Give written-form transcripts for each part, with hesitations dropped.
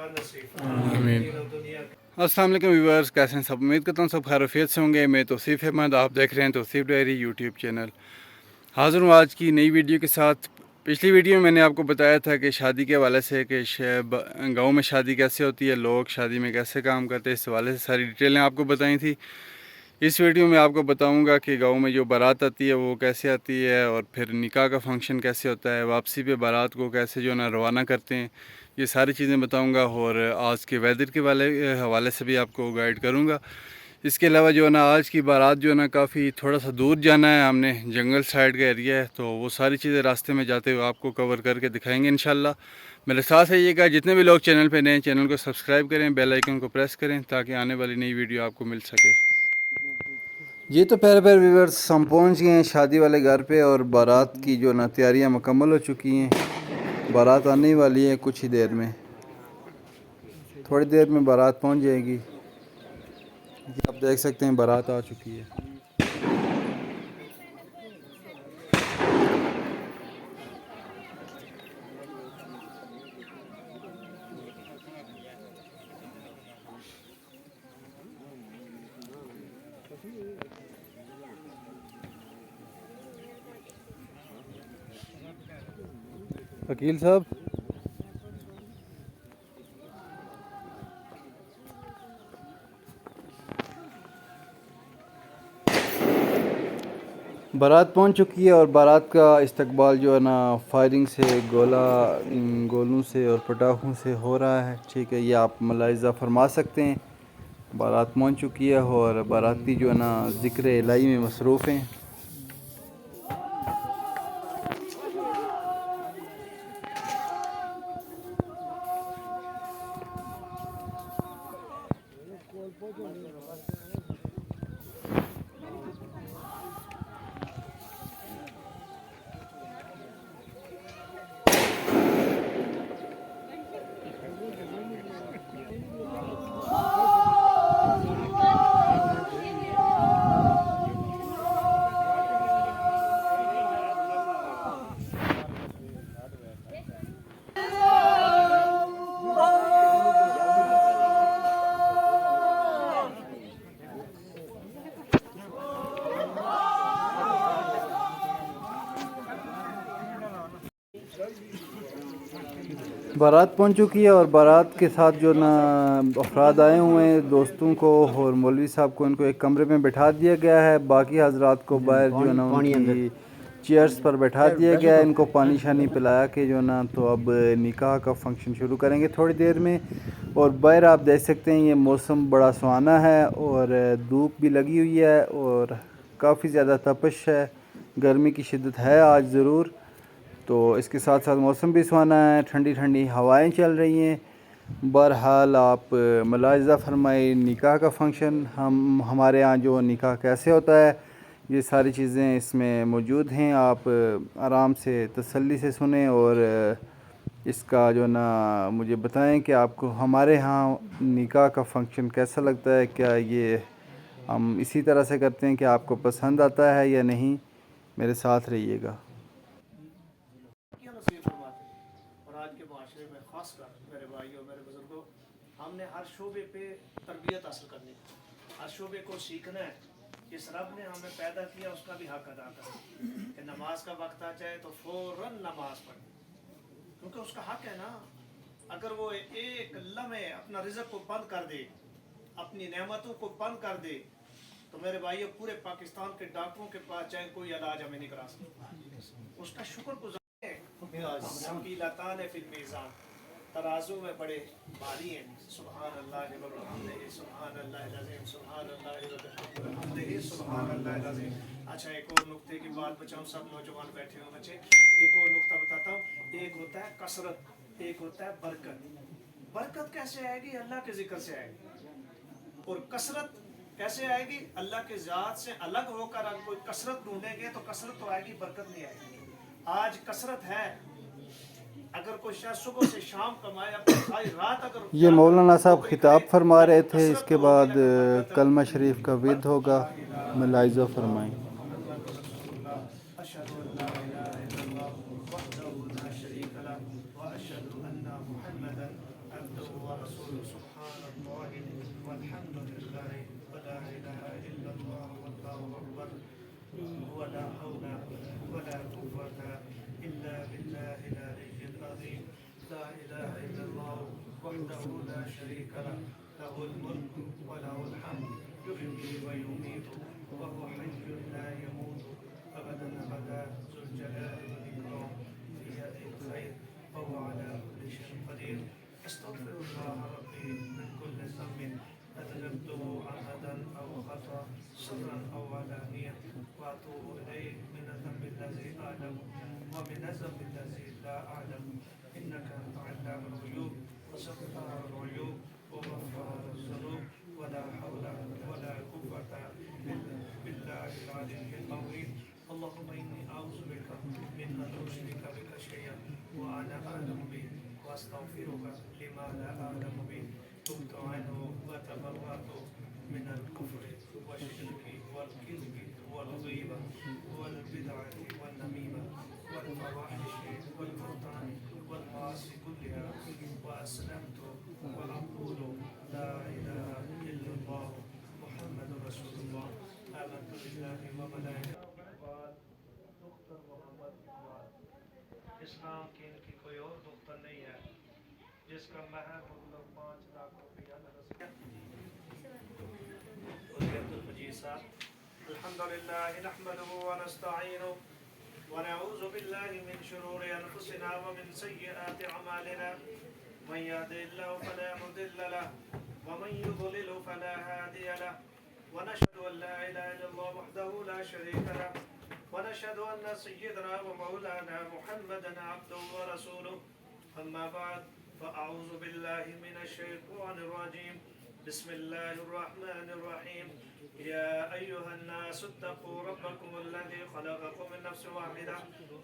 आमीन। अस्सलाम वालेकुम व्यूअर्स, कैसे हैं सब? उम्मीद करता हूँ सब खैरियत से होंगे। मैं तौसीफ़ अहमद, आप देख रहे हैं तौसीफ़ डायरी यूट्यूब चैनल। हाज़िर हूँ आज की नई वीडियो के साथ। पिछली वीडियो में मैंने आपको बताया था कि शादी के हवाले से कि गाँव में शादी कैसे होती है, लोग शादी में कैसे काम करते हैं, इस हवाले से सारी डिटेलें आपको बताई थी। इस वीडियो में आपको बताऊंगा कि गांव में जो बारात आती है वो कैसे आती है, और फिर निकाह का फंक्शन कैसे होता है, वापसी पे बारात को कैसे जो है ना रवाना करते हैं, ये सारी चीज़ें बताऊंगा। और आज के वेदर के हवाले से भी आपको गाइड करूंगा। इसके अलावा जो है ना आज की बारात जो है ना काफ़ी थोड़ा सा दूर जाना है, हमने जंगल साइड का एरिया है, तो वो सारी चीज़ें रास्ते में जाते हुए आपको कवर करके दिखाएँगे इंशाल्लाह। मेरे साथ रहिएगा। जितने भी लोग चैनल पर नए, चैनल को सब्सक्राइब करें, बेल आइकन को प्रेस करें ताकि आने वाली नई वीडियो आपको मिल सके। ये तो पहले व्यूवर्स हम पहुंच गए हैं शादी वाले घर पे, और बारात की जो ना तैयारियां मुकम्मल हो चुकी हैं। बारात आने वाली है कुछ ही देर में, थोड़ी देर में बारात पहुंच जाएगी। ये आप देख सकते हैं बारात आ चुकी है। वकील साहब, बारात पहुंच चुकी है, और बारात का इस्तकबाल जो है ना फायरिंग से, गोलों से और पटाखों से हो रहा है। ठीक है, ये आप मुलाहिज़ा फरमा सकते हैं। बारात पहुंच चुकी है और बाराती जो है ना ज़िक्र इलाही में मसरूफ़ हैं। बारात पहुंच चुकी है, और बारात के साथ जो ना अफराद आए हुए हैं, दोस्तों को और मौलवी साहब को, इनको एक कमरे में बैठा दिया गया है। बाकी हजरात को बाहर जो है ना उनकी चेयर्स पर बैठा दिया गया है। इनको पानी शानी पिलाया के जो ना तो अब निकाह का फंक्शन शुरू करेंगे थोड़ी देर में। और बाहर आप देख सकते हैं ये मौसम बड़ा सुहाना है, और धूप भी लगी हुई है, और काफ़ी ज़्यादा तपश है, गर्मी की शिद्दत है आज ज़रूर। तो इसके साथ साथ मौसम भी सुहाना है, ठंडी ठंडी हवाएं चल रही हैं। बहरहाल आप मुलाहिज़ा फरमाए निकाह का फ़ंक्शन, हमारे यहाँ जो निकाह कैसे होता है, ये सारी चीज़ें इसमें मौजूद हैं। आप आराम से तसल्ली से सुने, और इसका जो ना मुझे बताएं कि आपको हमारे यहाँ निकाह का फ़ंक्शन कैसा लगता है। क्या ये हम इसी तरह से करते हैं कि आपको पसंद आता है या नहीं? मेरे साथ रहिएगा। और आज के माशरे में खासकर मेरे भाइयों, मेरे बुजुर्गों, हमने हर शोबे पे तरबियत हासिल करनी है, हर शोबे को सीखना है। जिस रब ने हमें पैदा किया उसका भी हक अदा करें कि नमाज का वक्त आ जाए तो फौरन नमाज पढ़े, क्योंकि उसका हक है ना। अगर वो एक लम्हे अपना रिज़्क़ को बंद कर दे, अपनी नेमतों को बंद कर दे, तो मेरे भाइयों पूरे पाकिस्तान के डॉक्टरों के पास जाए, कोई इलाज हमें नहीं करा सकता। उसका शुक्र तराजू में बड़े भारी हैं। सुभान अल्लाह व बिहम्दिही, सुभान अल्लाहिल अज़ीम, सुभान अल्लाह व बिहम्दिही, सुभान अल्लाहिल अज़ीम। अच्छा, एक और नुक्ते की बात बचाऊं, सब नौजवान बैठे हुए बच्चे, एक और नुक्ता बताता हूँ। एक होता है कसरत, एक होता है बरकत। बरकत कैसे आएगी? अल्लाह के जिक्र से आएगी। और कसरत कैसे आएगी? अल्लाह के ज़ात से अलग होकर अगर कोई कसरत ढूंढेंगे तो कसरत तो आएगी, बरकत नहीं आएगी। आज कसरत है, अगर कोई शख्स सुबह से शाम कमाए, अपनी सारी रात अगर ये मौलाना साहब खिताब फरमा रहे थे। कसरत इसके तो होगी बाद लेकिन बरकत कलमा शरीफ का विद होगा। मुलाहिज़ा फरमाएं। عبده ورسوله سبحان الله والحمد لله ولا إله إلا الله والله أكبر ولا حول ولا قوة إلا بالله العلي العظيم لا إله إلا الله وحده لا شريك له له الملك وله الحمد يحيي ويميت وهو حي لا يموت أبدا أبدا ذو الجلال والإكرام في يده الخير وهو على كل شيء قدير أستغفر الله ربي من كل ذنب أذنبته عمدا أو خطأ سرا أو علانية وأتوب إليه من الذنب الذي أعلم ومن الذنب الذي لا أعلم إنك أنت علام الغيوب وستار العيوب وغفار الذنوب ولا حول ولا قوة بالله العلي العظيم اللهم إني أعوذ بك من أن أشرك بك شيئا وأنا أعلم به وأستغفرك لما لا أعلم به تبت عنه وتبرأت من الكفر والشرك والكذب والغيبة والبدعة والنميمة والفواحش والبهتان والمعاصي كلها وأسلمت وأقول لا إله إلا الله محمد رسول الله آمنت بالله وملائكته دختر मोहम्मद इकबाल इस्लाम की इनकी कोई और दुख्तर नहीं है जिसका महर मतलब 5 लाख रुपया अब्दुल मजीद साहब अल्हम्दुलिल्लाह नहमदुहु व नस्तईनुहु व नऊज़ु बिल्लाहि मिन शुरूरि अनफुसिना व मिन सय्यिआति अमालिना मन यहदिहिल्लाहु फला मुदिल्ल लहु व मन युद्लिल फला हादिय लहु व नशहदु अन ला इलाहा इल्लल्लाह वहदहु ला शरीका लहु ونشهد أن سيدنا ومولانا محمدا عبده ورسوله أما بعد فأعوذ بالله من الشيطان الرجيم بسم الله الرحمن الرحيم يا أيها الناس اتقوا ربكم الذي خلقكم من نفس واحدة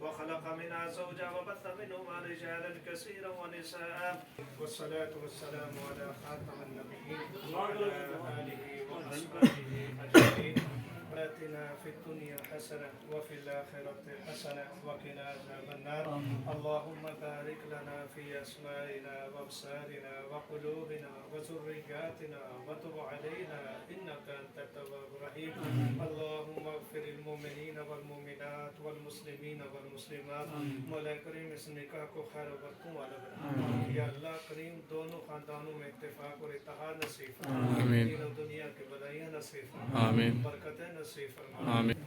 وخلق منها زوجها وبث منهما رجالا كثيرا ونساء والصلاة والسلام على خاتم النبيين وعلى آله وأصحابه أجمعين آتنا في الدنيا حسنة وفي الآخرة حسنة وقنا عذاب النار اللهم بارك لنا في أسمائنا وأبصارنا وقلوبنا وذرياتنا وتب علينا إنك أنت التواب الرحيم اللهم اغفر المؤمنين والمؤمنات والمسلمين والمسلمات मौला करीम इस निकाह को खैर व बरकत वाला बना या अल्लाह करीम दोनों खानदानों में इत्तेफाक और इत्तेहाद नसीब फरमा दीन और दुनिया की भलाइयां नसीब फरमा आमीन बरकतें नसीब फरमा आमीन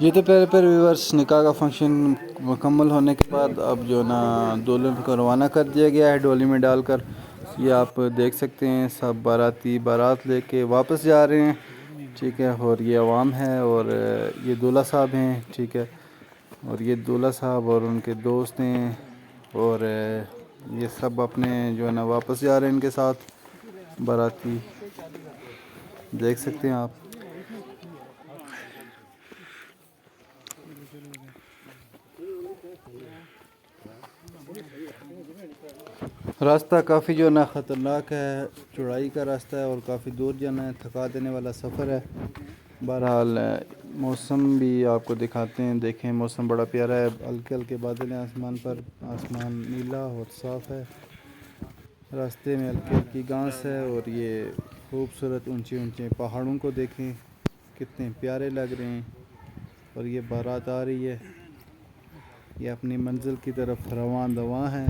ये तो पहले व्यूअर्स निकाह का फंक्शन मुकम्मल होने के बाद अब जो ना दुल्हन को रवाना कर दिया गया है डोली में डालकर। ये आप देख सकते हैं सब बाराती बारात लेके वापस जा रहे हैं, ठीक है। और ये अवाम है और ये दूल्हा साहब हैं, ठीक है। और ये दूल्हा साहब और उनके दोस्त हैं और ये सब अपने जो है ना वापस जा रहे हैं इनके साथ बाराती, देख सकते हैं आप। रास्ता काफ़ी जो है ना ख़तरनाक है, चौड़ाई का रास्ता है और काफ़ी दूर जाना है, थका देने वाला सफ़र है। बहरहाल मौसम भी आपको दिखाते हैं, देखें मौसम बड़ा प्यारा है, हल्के हल्के बादल हैं आसमान पर, आसमान नीला और साफ़ है। रास्ते में हल्की हल्की घास है और ये खूबसूरत ऊंचे ऊंचे पहाड़ों को देखें कितने प्यारे लग रहे हैं। और ये बारात आ रही है, ये अपनी मंजिल की तरफ रवां दवां है।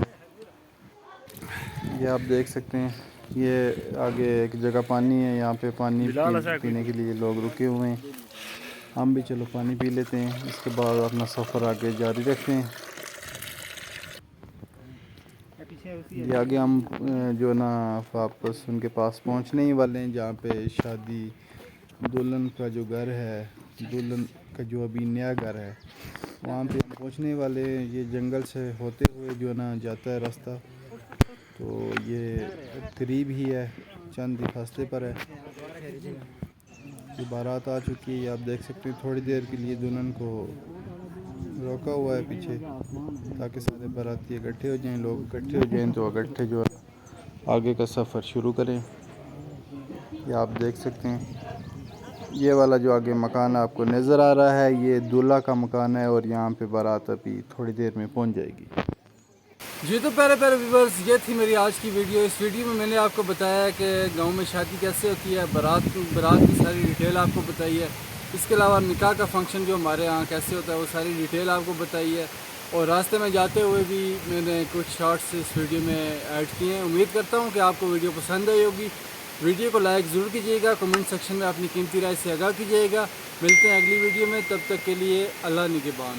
ये आप देख सकते हैं, ये आगे एक जगह पानी है, यहाँ पे पानी पीने के लिए लोग रुके हुए हैं। हम भी चलो पानी पी लेते हैं, इसके बाद अपना सफ़र आगे जारी रखते हैं। ये आगे हम जो ना वापस उनके पास पहुँचने ही वाले हैं, जहाँ पे शादी दुल्हन का जो घर है, दुल्हन का जो अभी नया घर है, वहाँ पे हम पहुँचने वाले हैं। ये जंगल से होते हुए जो ना जाता है रास्ता, तो ये करीब ही है, चंद ही फासले पर है। ये बारात आ चुकी है, आप देख सकते हैं। थोड़ी देर के लिए दुल्हन को रोका हुआ है पीछे, ताकि सारे बाराती इकट्ठे हो जाएं। लोग इकट्ठे हो जाएं तो इकट्ठे जो आगे का सफ़र शुरू करें। ये आप देख सकते हैं। ये वाला जो आगे मकान आपको नज़र आ रहा है ये दूल्हा का मकान है और यहाँ पे बारात अभी थोड़ी देर में पहुँच जाएगी। जी तो प्यारे प्यारे व्यूवर्स, ये थी मेरी आज की वीडियो। इस वीडियो में मैंने आपको बताया कि गांव में शादी कैसे होती है, बारात की सारी डिटेल आपको बताई है। इसके अलावा निकाह का फंक्शन जो हमारे यहाँ कैसे होता है वो सारी डिटेल आपको बताई है। और रास्ते में जाते हुए भी मैंने कुछ शॉर्ट्स इस वीडियो में ऐड किए हैं। उम्मीद करता हूँ कि आपको वीडियो पसंद आई होगी। वीडियो को लाइक ज़रूर कीजिएगा, कमेंट सेक्शन में अपनी कीमती राय से आगाह कीजिएगा। मिलते हैं अगली वीडियो में, तब तक के लिए अल्लाह निगहबान।